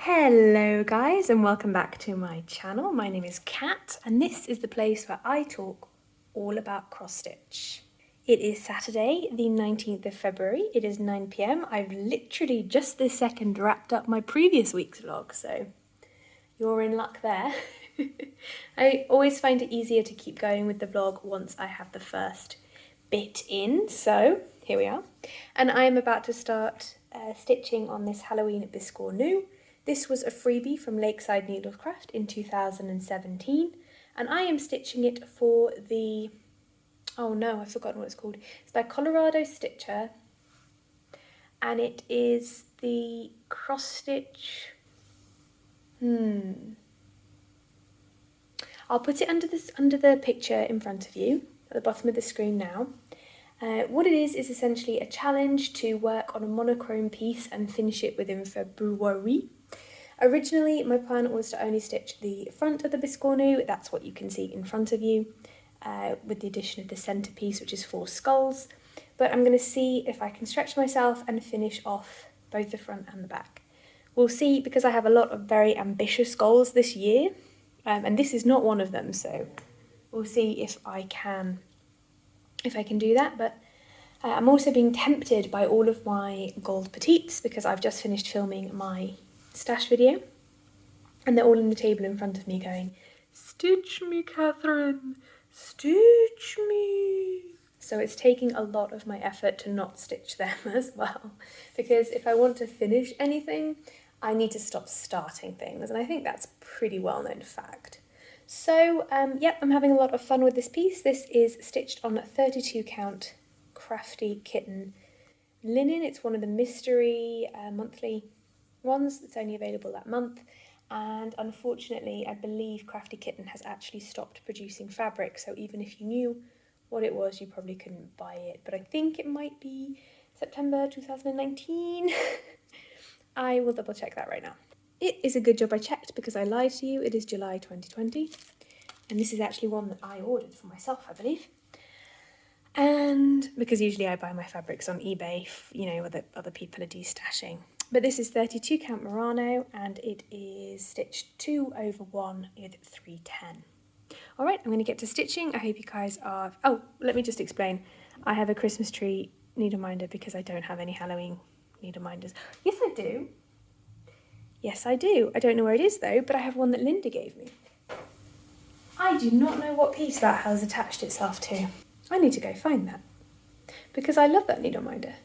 Hello guys and welcome back to my channel. My name is Kat and this is the place where I talk all about cross stitch. It is Saturday the 19th of February, it is 9 p.m. I've literally just this second wrapped up my previous week's vlog, so you're in luck there. I always find it easier to keep going with the vlog once I have the first bit in, so here we are. And I am about to start stitching on this Halloween biscornu. This was a freebie from Lakeside Needlecraft in 2017, and I am stitching it for the, oh no, I've forgotten what it's called. It's by Colorado Stitcher, and it is the cross stitch, I'll put it under the picture in front of you, at the bottom of the screen now. What it is essentially a challenge to work on a monochrome piece and finish it within February. Originally, my plan was to only stitch the front of the biscornu, that's what you can see in front of you, with the addition of the centrepiece, which is 4 skulls. But I'm going to see if I can stretch myself and finish off both the front and the back. We'll see, because I have a lot of very ambitious goals this year, and this is not one of them, so we'll see if I can do that. But I'm also being tempted by all of my gold petites because I've just finished filming my stash video and they're all on the table in front of me going, "Stitch me, Catherine, stitch me." So it's taking a lot of my effort to not stitch them as well, because if I want to finish anything, I need to stop starting things, and I think that's a pretty well-known fact. So, yep, I'm having a lot of fun with this piece. This is stitched on 32 count Crafty Kitten linen. It's one of the mystery monthly ones that's only available that month, and unfortunately I believe Crafty Kitten has actually stopped producing fabric, so even if you knew what it was you probably couldn't buy it, but I think it might be September 2019. I will double check that right now. It is a good job I checked because I lied to you. It is July 2020, and this is actually one that I ordered for myself, I believe. And because usually I buy my fabrics on eBay, you know, other people are destashing. But this is 32 count Murano, and it is stitched 2/1 with 310. All right, I'm going to get to stitching. I hope you guys are... Oh, let me just explain. I have a Christmas tree needle minder because I don't have any Halloween needle minders. Yes, I do. Yes, I do. I don't know where it is though, but I have one that Linda gave me. I do not know what piece that has attached itself to. I need to go find that because I love that needle minder.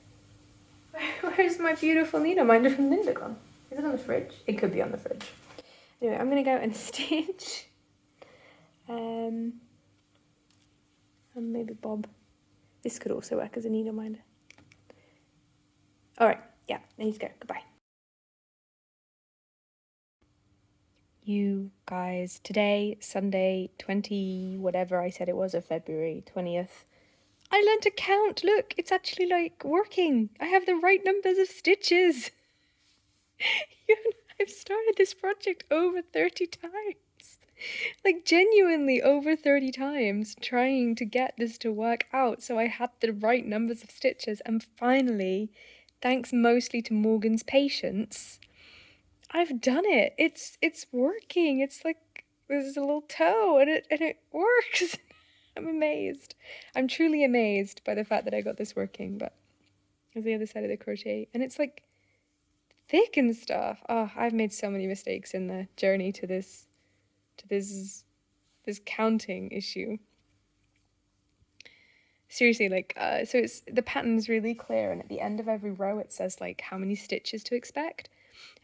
Where's my beautiful needle minder from Linda gone? Is it on the fridge? It could be on the fridge. Anyway, I'm going to go and stitch. And maybe Bob. This could also work as a needle minder. All right, yeah, I need to go. Goodbye. You guys, today, Sunday, 20, whatever I said it was, of February 20th, I learned to count. Look, it's actually like working. I have the right numbers of stitches. I've started this project over 30 times. Like genuinely over 30 times trying to get this to work out, so I had the right numbers of stitches, and finally, thanks mostly to Morgan's patience, I've done it. It's working. It's like there's a little toe and it works. I'm amazed. I'm truly amazed by the fact that I got this working. But there's the other side of the crochet, and it's like thick and stuff. Oh, I've made so many mistakes in the journey to this counting issue. Seriously, like so it's the pattern's really clear, and at the end of every row it says like how many stitches to expect.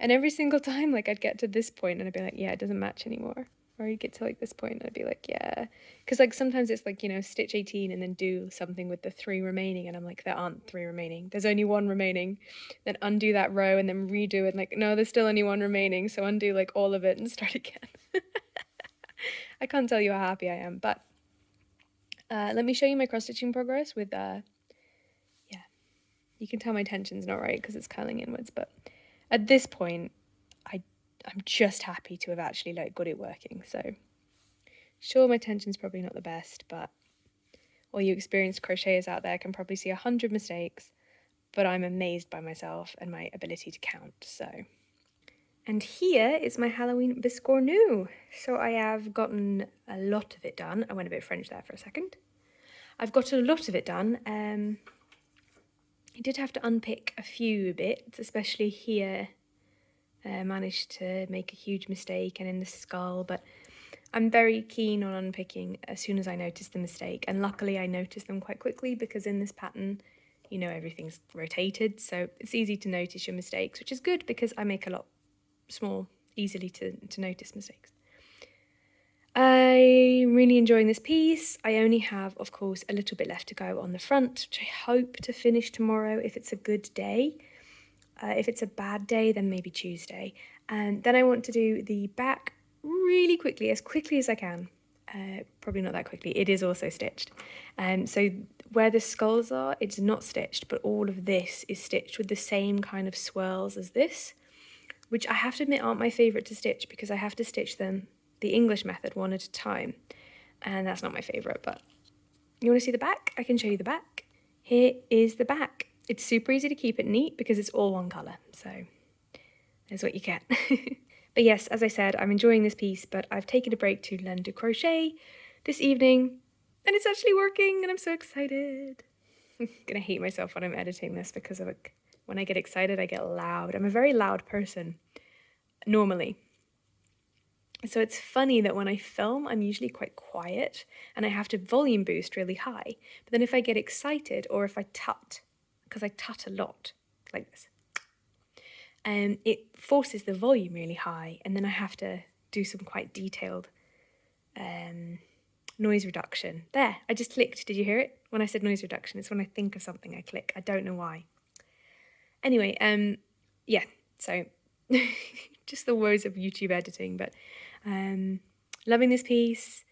And every single time, like, I'd get to this point and I'd be like, yeah, it doesn't match anymore. Or I'd get to like this point and I'd be like, yeah. Because like sometimes it's like, you know, stitch 18 and then do something with the 3 remaining, and I'm like, there aren't 3 remaining. There's only 1 remaining. Then undo that row and then redo it. Like, no, there's still only 1 remaining. So undo like all of it and start again. I can't tell you how happy I am, but let me show you my cross stitching progress with yeah, you can tell my tension's not right because it's curling inwards, but at this point I'm just happy to have actually like got it working. So sure, my tension's probably not the best, but all you experienced crocheters out there can probably see 100 mistakes, but I'm amazed by myself and my ability to count. So And here is my Halloween biscornu. So I have gotten a lot of it done. I went a bit French there for a second. I've got a lot of it done. I did have to unpick a few bits, especially here. I managed to make a huge mistake and in the skull, but I'm very keen on unpicking as soon as I notice the mistake. And luckily I noticed them quite quickly because in this pattern, you know, everything's rotated. So it's easy to notice your mistakes, which is good because I make a lot small, easily to notice mistakes. I'm really enjoying this piece. I only have, of course, a little bit left to go on the front, which I hope to finish tomorrow if it's a good day. If it's a bad day, then maybe Tuesday. And then I want to do the back really quickly as I can. Probably not that quickly. It is also stitched. So where the skulls are, it's not stitched, but all of this is stitched with the same kind of swirls as this, which I have to admit aren't my favourite to stitch because I have to stitch them the English method one at a time. And that's not my favourite, but you want to see the back? I can show you the back. Here is the back. It's super easy to keep it neat because it's all one colour. So there's what you get. But yes, as I said, I'm enjoying this piece, but I've taken a break to learn to crochet this evening and it's actually working and I'm so excited. I'm gonna hate myself when I'm editing this because of it. When I get excited, I get loud. I'm a very loud person, normally. So it's funny that when I film, I'm usually quite quiet and I have to volume boost really high. But then if I get excited or if I tut, because I tut a lot, like this, it forces the volume really high and then I have to do some quite detailed noise reduction. There, I just clicked. Did you hear it? When I said noise reduction, it's when I think of something I click. I don't know why. Anyway, yeah, so just the woes of YouTube editing, but loving this piece.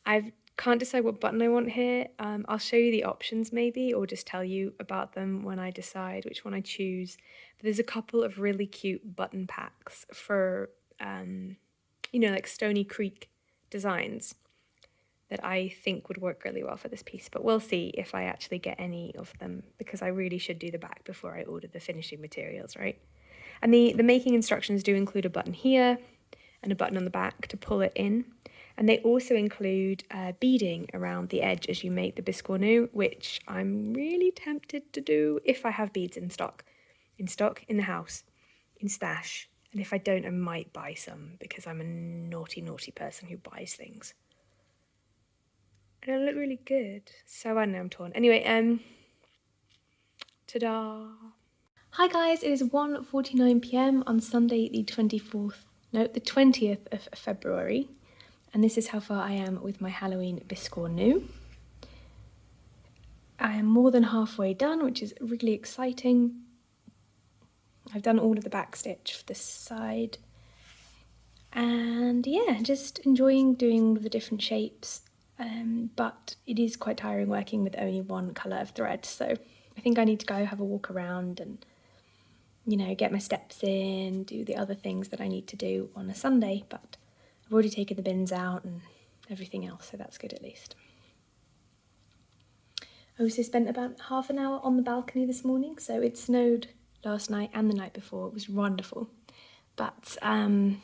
I can't decide what button I want here. I'll show you the options maybe, or just tell you about them when I decide which one I choose. But there's a couple of really cute button packs for, you know, like Stony Creek designs that I think would work really well for this piece, but we'll see if I actually get any of them because I really should do the back before I order the finishing materials, right? And the making instructions do include a button here and a button on the back to pull it in. And they also include beading around the edge as you make the biscornu, which I'm really tempted to do if I have beads in stock, in the house, in stash. And if I don't, I might buy some because I'm a naughty, naughty person who buys things. And it'll look really good. So I know I'm torn. Anyway, ta-da! Hi guys, it is 1:49 p.m. on Sunday the 20th of February. And this is how far I am with my Halloween biscornu. I am more than halfway done, which is really exciting. I've done all of the back stitch for this side. And yeah, just enjoying doing all of the different shapes. But it is quite tiring working with only one colour of thread. So I think I need to go have a walk around and, you know, get my steps in, do the other things that I need to do on a Sunday. But I've already taken the bins out and everything else, so that's good at least. I also spent about half an hour on the balcony this morning, so it snowed last night and the night before. It was wonderful. But our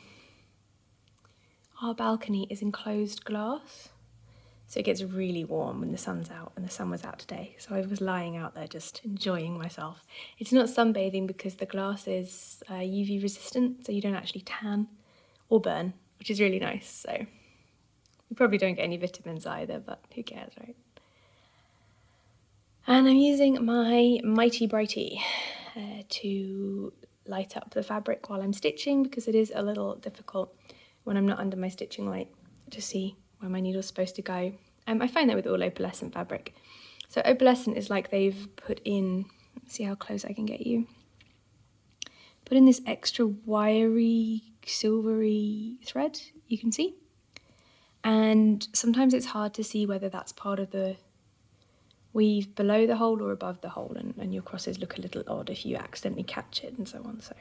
balcony is enclosed glass, so it gets really warm when the sun's out, and the sun was out today. So I was lying out there just enjoying myself. It's not sunbathing because the glass is UV resistant, so you don't actually tan or burn, which is really nice. So you probably don't get any vitamins either, but who cares, right? And I'm using my Mighty Brighty to light up the fabric while I'm stitching because it is a little difficult when I'm not under my stitching light to see where my needle's supposed to go. I find that with all opalescent fabric. So opalescent is like they've put in, let's see how close I can get you, put in this extra wiry, silvery thread, you can see. And sometimes it's hard to see whether that's part of the weave below the hole or above the hole, and your crosses look a little odd if you accidentally catch it and so on. So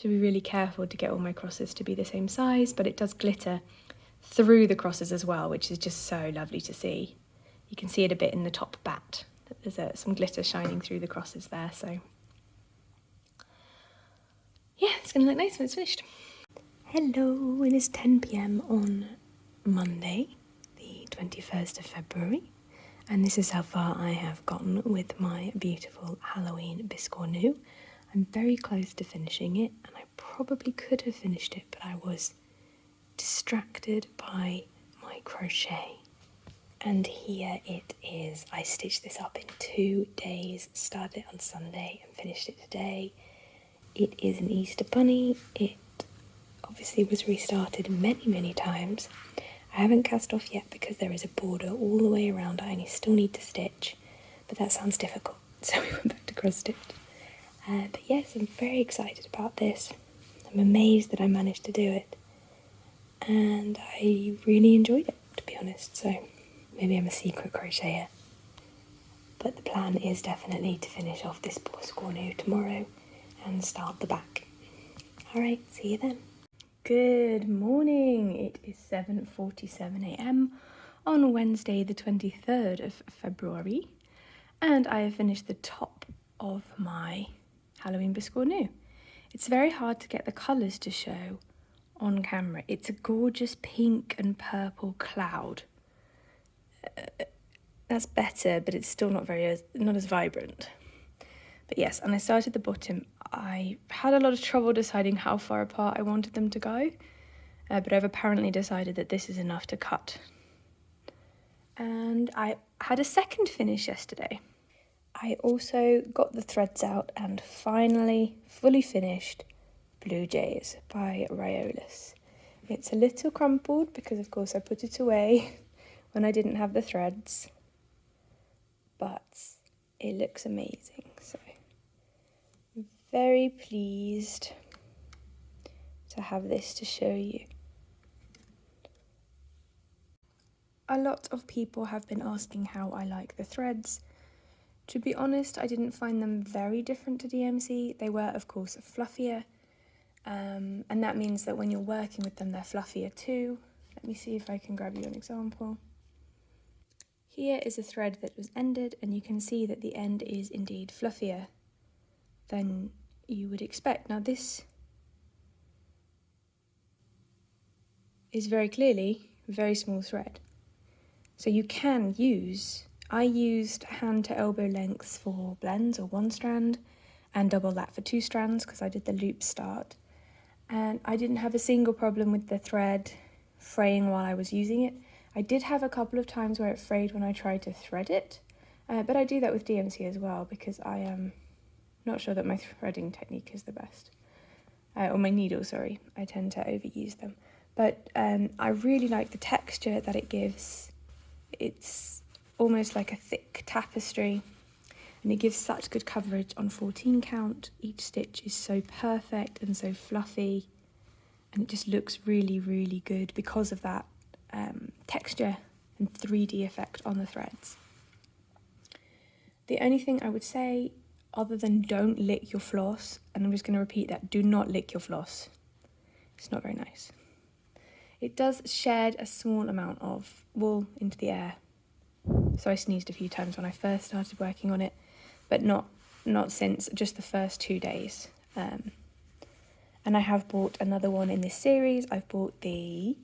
be really careful to get all my crosses to be the same size, but it does glitter through the crosses as well, which is just so lovely to see. You can see it a bit in the top bat. There's some glitter shining through the crosses there, so yeah, it's going to look nice when it's finished. Hello, it is 10 p.m. on Monday, the 21st of February, and this is how far I have gotten with my beautiful Halloween biscornu. I'm very close to finishing it, and I probably could have finished it, but I was distracted by my crochet. And here it is. I stitched this up in 2 days, started it on Sunday and finished it today. It is an Easter bunny. It obviously was restarted many times. I haven't cast off yet because there is a border all the way around and I still need to stitch, but that sounds difficult, so we went back to cross stitch. But yes, I'm very excited about this. I'm amazed that I managed to do it, and I really enjoyed it, to be honest, so maybe I'm a secret crocheter. But the plan is definitely to finish off this biscornu tomorrow and start the back. Alright, see you then. Good morning, it is 7:47 a.m. on Wednesday the 23rd of February, and I have finished the top of my Halloween biscornu. It's very hard to get the colours to show on camera. It's a gorgeous pink and purple cloud. That's better, but it's still not as vibrant. But yes, and I started the bottom. I had a lot of trouble deciding how far apart I wanted them to go, but I've apparently decided that this is enough to cut. And I had a second finish yesterday. I also got the threads out and finally fully finished Blue Jays by Riolis. It's a little crumpled because of course I put it away when I didn't have the threads, but it looks amazing, so I'm very pleased to have this to show you. A lot of people have been asking how I like the threads. To be honest, I didn't find them very different to DMC. They were, of course, fluffier, and that means that when you're working with them, they're fluffier too. Let me see if I can grab you an example. Here is a thread that was ended, and you can see that the end is indeed fluffier than you would expect. Now this is very clearly a very small thread. So you can use, I used hand to elbow lengths for blends or one strand, and double that for 2 strands because I did the loop start. And I didn't have a single problem with the thread fraying while I was using it. I did have a couple of times where it frayed when I tried to thread it, but I do that with DMC as well because I am not sure that my threading technique is the best. Or my needle, sorry, I tend to overuse them. But I really like the texture that it gives. It's almost like a thick tapestry, and it gives such good coverage on 14 count. Each stitch is so perfect and so fluffy, and it just looks really good because of that texture and 3D effect on the threads. The only thing I would say, other than don't lick your floss, and I'm just going to repeat that, do not lick your floss. It's not very nice. It does shed a small amount of wool into the air, so I sneezed a few times when I first started working on it, but not since, just the first 2 days. And I have bought another one in this series. I've bought the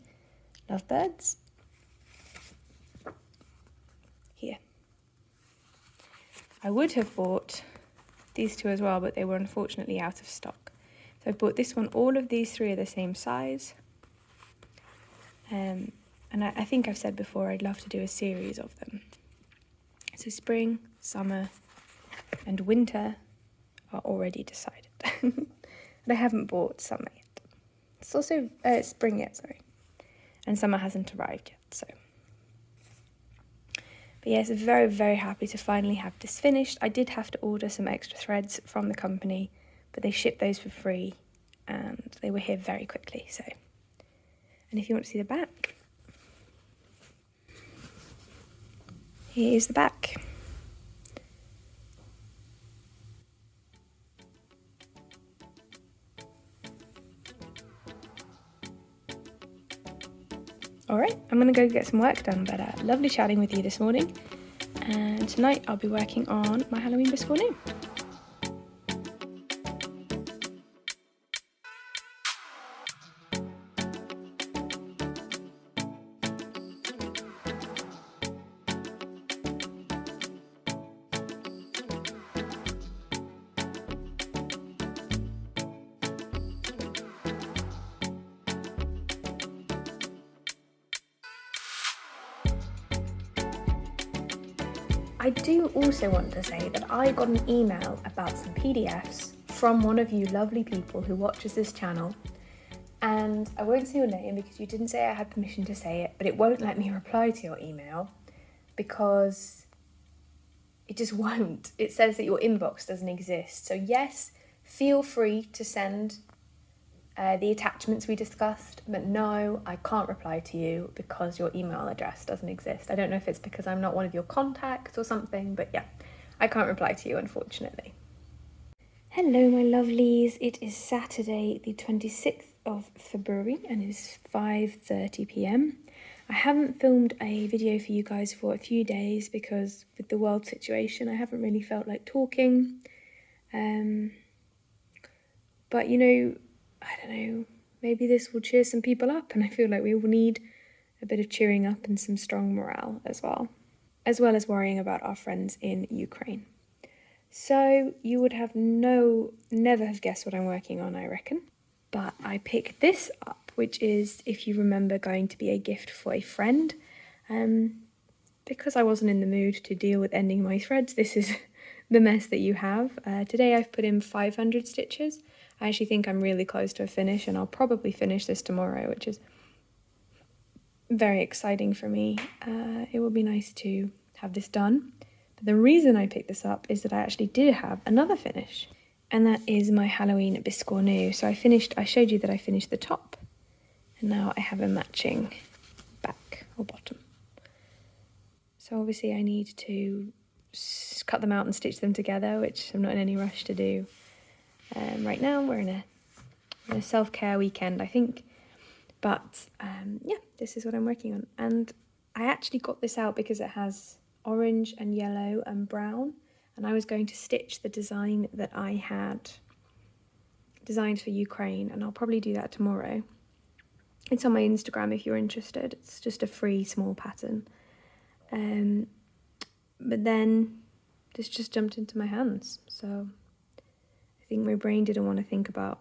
Lovebirds. Here. I would have bought these two as well, but they were unfortunately out of stock. So I bought this one. All of these 3 are the same size. And I think I've said before I'd love to do a series of them. So spring, summer and winter are already decided. But I haven't bought summer yet. It's also spring yet, sorry. And summer hasn't arrived yet, so. But yes, very happy to finally have this finished. I did have to order some extra threads from the company, but they shipped those for free and they were here very quickly, so. And if you want to see the back, here is the back. Alright, I'm going to go get some work done, but lovely chatting with you this morning. And tonight I'll be working on my Halloween biscornu. I do also want to say that I got an email about some PDFs from one of you lovely people who watches this channel, and I won't say your name because you didn't say I had permission to say it, but it won't let me reply to your email because it just won't. It says that your inbox doesn't exist. So yes, feel free to send the attachments we discussed, but no, I can't reply to you because your email address doesn't exist. I don't know if it's because I'm not one of your contacts or something, but yeah, I can't reply to you, unfortunately. Hello, my lovelies. It is Saturday, the 26th of February, and it is 5:30 p.m. I haven't filmed a video for you guys for a few days because with the world situation, I haven't really felt like talking. But you know, I don't know, maybe this will cheer some people up, and I feel like we all need a bit of cheering up and some strong morale as well as worrying about our friends in Ukraine. So you would have never have guessed what I'm working on, I reckon. But I picked this up, which is, if you remember, going to be a gift for a friend. Because I wasn't in the mood to deal with ending my threads, this is the mess that you have. Today I've put in 500 stitches. I actually think I'm really close to a finish, and I'll probably finish this tomorrow, which is very exciting for me. It will be nice to have this done. But the reason I picked this up is that I actually did have another finish, and that is my Halloween biscornu. So I showed you that I finished the top, and now I have a matching back or bottom. So obviously I need to cut them out and stitch them together, which I'm not in any rush to do right now. We're in a self-care weekend, I think. But yeah, this is what I'm working on. And I actually got this out because it has orange and yellow and brown. And I was going to stitch the design that I had designed for Ukraine. And I'll probably do that tomorrow. It's on my Instagram if you're interested. It's just a free small pattern. But then this just jumped into my hands. So I think my brain didn't want to think about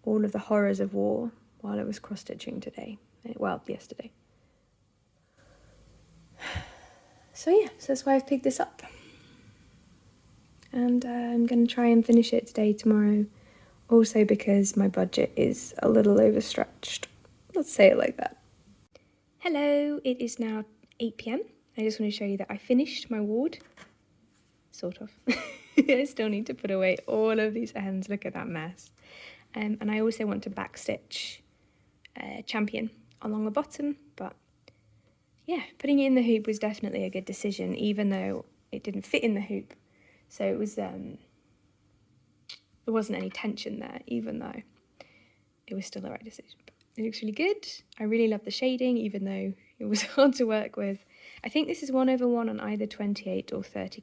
all of the horrors of war while it was cross-stitching today. Well, yesterday. So yeah, so that's why I've picked this up. And I'm going to try and finish it today, tomorrow. Also because my budget is a little overstretched. Let's say it like that. Hello, it is now 8 p.m. I just want to show you that I finished my ward. Sort of. I still need to put away all of these ends. Look at that mess. And I also want to backstitch Champion along the bottom, but yeah, putting it in the hoop was definitely a good decision, even though it didn't fit in the hoop. So it was there wasn't any tension there, even though it was still the right decision. But it looks really good. I really love the shading, even though it was hard to work with. I think this is 1/1 on either 28 or 32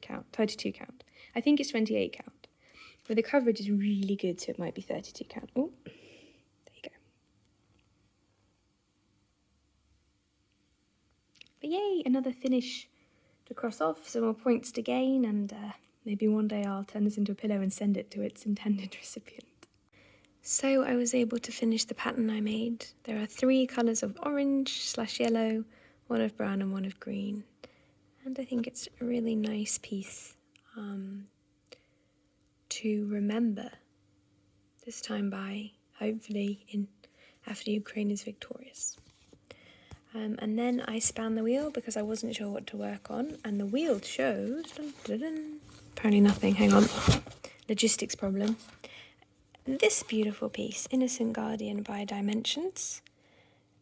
count. I think it's 28 count. But the coverage is really good, so it might be 32 count. Oh, there you go. But yay, another finish to cross off, some more points to gain, and maybe one day I'll turn this into a pillow and send it to its intended recipient. So I was able to finish the pattern I made. There are 3 colours of orange/yellow, 1 of brown and 1 of green. And I think it's a really nice piece to remember this time by, hopefully, after Ukraine is victorious. And then I span the wheel because I wasn't sure what to work on, and the wheel shows, apparently nothing, hang on, logistics problem. This beautiful piece, Innocent Guardian by Dimensions.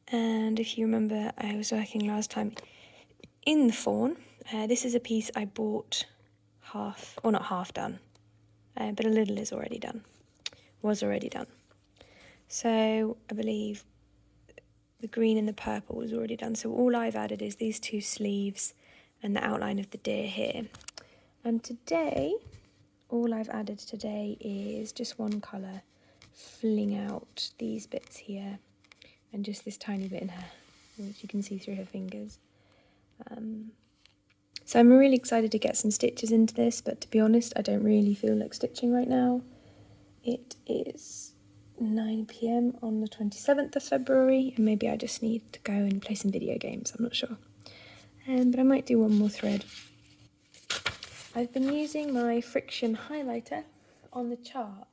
And if you remember, I was working last time in the fawn. This is a piece I bought not half done, but a little is already done, was already done. So I believe the green and the purple was already done. So all I've added is these 2 sleeves and the outline of the deer here. And today, all I've added today is just 1 colour, filling out these bits here and just this tiny bit in her, which you can see through her fingers. So I'm really excited to get some stitches into this, but to be honest, I don't really feel like stitching right now. It is 9 p.m. on the 27th of February, and maybe I just need to go and play some video games, I'm not sure. But I might do one more thread I've been using my friction highlighter on the chart,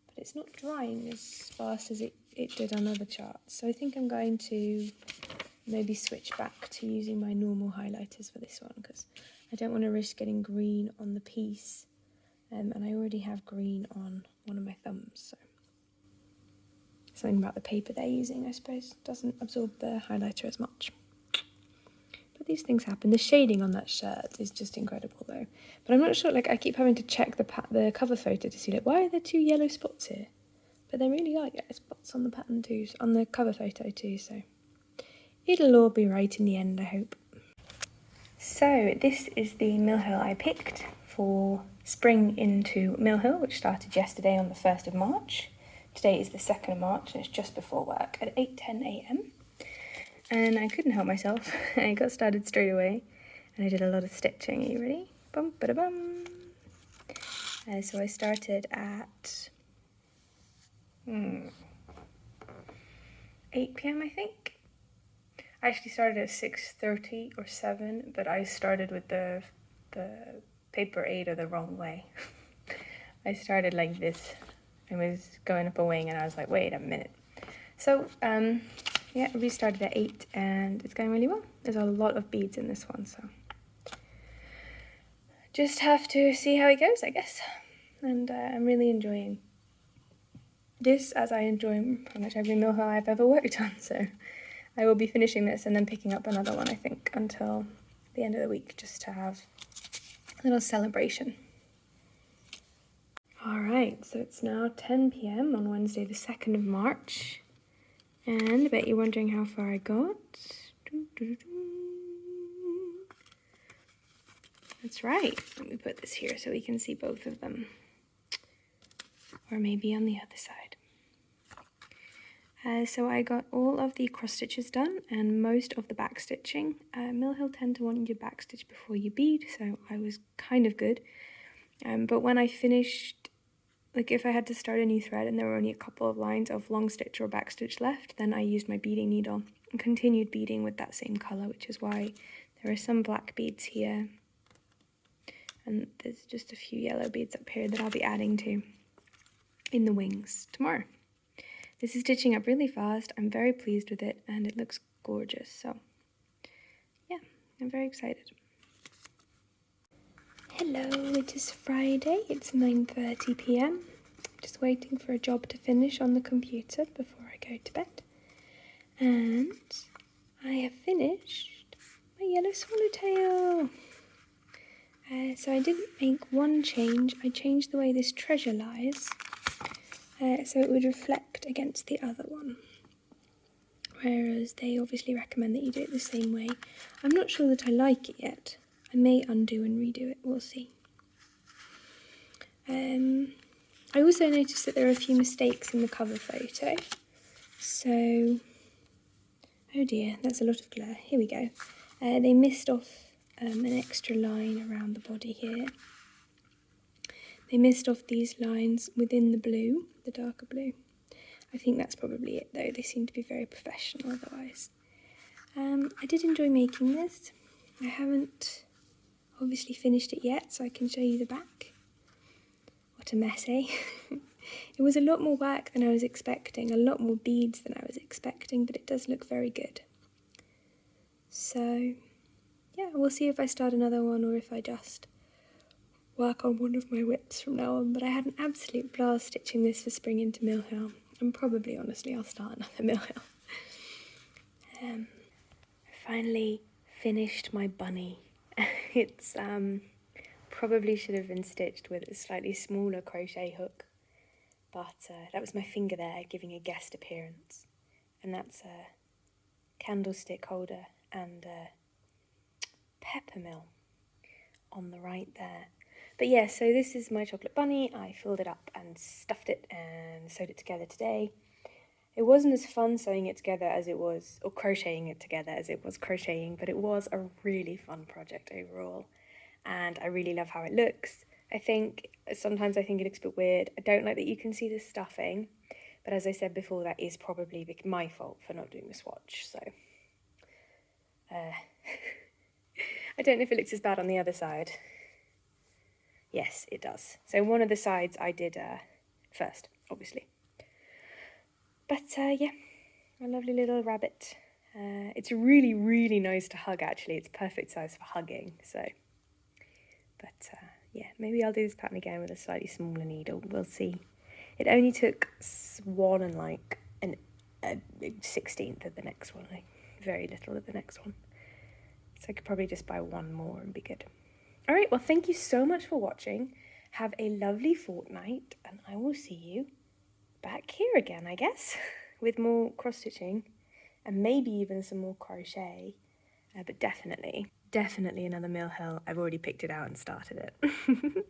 but it's not drying as fast as it did on other charts. So I think I'm going to maybe switch back to using my normal highlighters for this one, because I don't want to risk getting green on the piece, and I already have green on one of my thumbs, so something about the paper they're using, I suppose, doesn't absorb the highlighter as much. But these things happen. The shading on that shirt is just incredible though. But I'm not sure, like I keep having to check the cover photo to see like, why are there 2 yellow spots here? But there really are yellow spots on the pattern too, on the cover photo too, so it'll all be right in the end, I hope. So this is the Mill Hill I picked for Spring into Mill Hill, which started yesterday on the 1st of March. Today is the 2nd of March and it's just before work at 8:10 a.m. And I couldn't help myself. I got started straight away and I did a lot of stitching. Are you ready? Bum, ba-da-bum. So I started at 8 p.m. I think. I actually started at 6:30 or 7, but I started with the paper 8 the wrong way. I started like this. I was going up a wing and I was like, wait a minute. So, yeah, we started at 8 and it's going really well. There's a lot of beads in this one, so just have to see how it goes, I guess. And I'm really enjoying this, as I enjoy pretty much every Mill Hill I've ever worked on, so I will be finishing this and then picking up another one, I think, until the end of the week, just to have a little celebration. Alright, so it's now 10 p.m. on Wednesday the 2nd of March, and I bet you're wondering how far I got. That's right, let me put this here so we can see both of them, or maybe on the other side. So I got all of the cross stitches done and most of the back stitching. Mill Hill tend to want you to back stitch before you bead, so I was kind of good. But when I finished, like if I had to start a new thread and there were only a couple of lines of long stitch or back stitch left, then I used my beading needle and continued beading with that same colour, which is why there are some black beads here. And there's just a few yellow beads up here that I'll be adding to in the wings tomorrow. This is stitching up really fast. I'm very pleased with it and it looks gorgeous. So yeah, I'm very excited. Hello, it is Friday. It's 9:30 p.m. Just waiting for a job to finish on the computer before I go to bed. And I have finished my yellow swallowtail. So I didn't make one change. I changed the way this treasure lies. So it would reflect against the other one, whereas they obviously recommend that you do it the same way. I'm not sure that I like it yet. I may undo and redo it, we'll see. I also noticed that there are a few mistakes in the cover photo, so, oh dear, that's a lot of glare. Here we go. They missed off an extra line around the body here. They missed off these lines within the blue, the darker blue. I think that's probably it though, they seem to be very professional otherwise. I did enjoy making this. I haven't obviously finished it yet, so I can show you the back. What a mess, eh? It was a lot more work than I was expecting, a lot more beads than I was expecting, but it does look very good. So, yeah, we'll see if I start another one or if I just work on one of my whips from now on, but I had an absolute blast stitching this for Spring into Mill Hill, and probably, honestly, I'll start another Mill Hill. I finally finished my bunny. It's probably should have been stitched with a slightly smaller crochet hook, but that was my finger there giving a guest appearance, and that's a candlestick holder and a pepper mill on the right there. But yeah, so this is my chocolate bunny. I filled it up and stuffed it and sewed it together today. It wasn't as fun sewing it together as it was, or crocheting it together as it was crocheting, but it was a really fun project overall. And I really love how it looks. Sometimes I think it looks a bit weird. I don't like that you can see the stuffing, but as I said before, that is probably my fault for not doing the swatch, so. I don't know if it looks as bad on the other side. Yes, it does. So one of the sides I did first, obviously. But yeah, a lovely little rabbit. It's really, really nice to hug, actually. It's perfect size for hugging, so. But yeah, maybe I'll do this pattern again with a slightly smaller needle. We'll see. It only took 1 and like a 16th of the next one. Like very little of the next one. So I could probably just buy one more and be good. All right, well, thank you so much for watching. Have a lovely fortnight, and I will see you back here again, I guess, with more cross-stitching and maybe even some more crochet, but definitely another mill hill. I've already picked it out and started it.